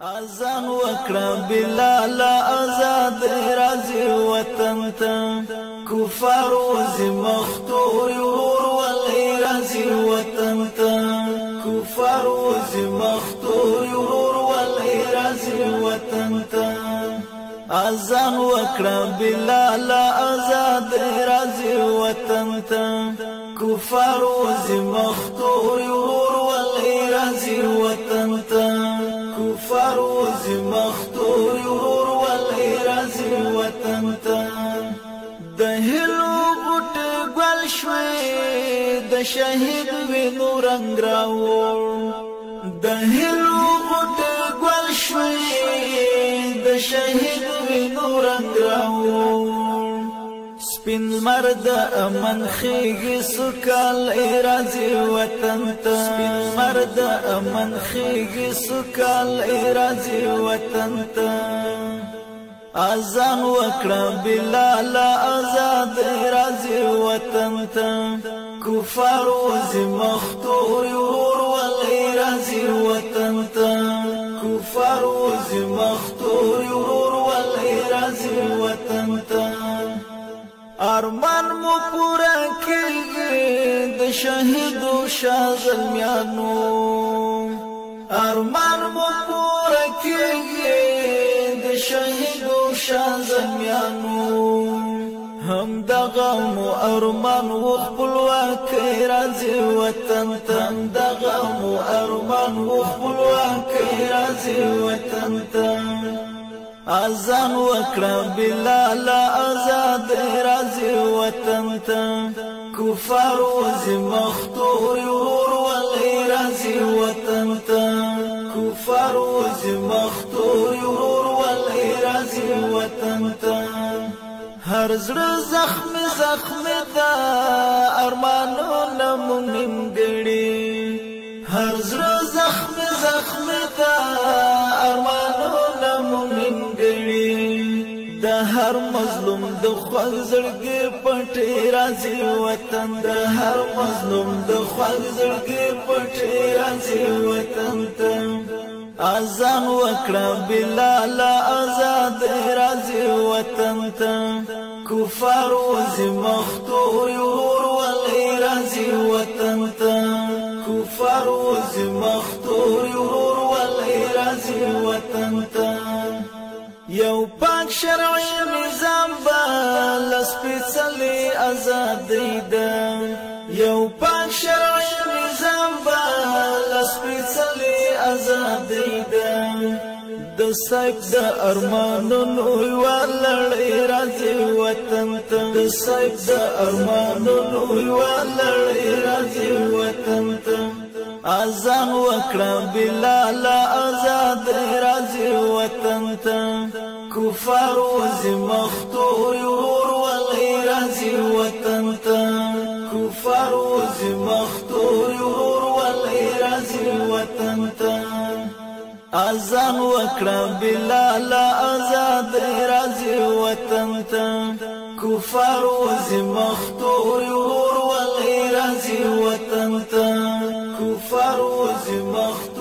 اذان وکړه بلال آزاد راځي وطن ته کفار وزي مختور ور ولې راځي وطن ته کفار وزي مختور ور ولې راځي وطن ته اذان وکړه بلال آزاد راځي وطن ته کفار وزي مختور ور ولې راځي وطن ته کفار وزي مختور ور ولې راځي وطن ته د هلو بوټ ګل شوي د شهید وینو رنگ راوړ د هلو بوټ ګل شوي د شهید وینو رنگ راوړ سپین مرد امن خیږي سکال راځي وطن ته سپین مرد امن خیږي سکال راځي وطن ته اذان وکړه بلال آزاد راځي وطن ته کفار وزي مختور ور ولې راځي وطن ته کفار وزي مختور ور ولې راځي وطن ته ارمان مو پورا کیږي د شهیدو شازلمیانو ارمان مو پورا کیږي د شهیدو شازلمیانو هم دغه مو ارمان و خپلواک راځي وطن ته هم دغه مو ارمان و خپلواک راځي وطن ته اذان وکړه بلال آزاد راځي وطن ته کفار وزي مختور ور ولې راځي وطن ته کفار وزي مختور ور ولې راځي وطن ته هر زړه زخم زخم دا ارمانونه مونږ نیمګړي هر زړه زخم زخم دا ارمانونه مونږ د هر مظلوم د خوږ زړګي پټي راځي وطن د هر مظلوم د خوږ زړګي پټي راځي وطن ته اذان وکړه بلال آزاد راځي وطن ته کفار وزي مختور ور ولې راځي وطن ته کفار وزي مختور ور ولې راځي وطن ته یو پاک شرعي نظام با لسپیڅلې ازادۍ ده یو پاک شرعي نظام با لسپیڅلې ازادۍ ده د سایب د ارمانونو یوه لړۍ راځي وطن ته د سایب د ارمانونو یوه لړۍ راځي وطن ته اذان وکړه بلال آزاد راځي وطن ته کفار وزي مختور ور ولې راځي وطن ته کفار وزي مختور ور ولې راځي وطن ته اذان وکړه بلال آزاد راځي وطن ته کفار وزي مختور ور ولې راځي وطن ته کفار وزي مختور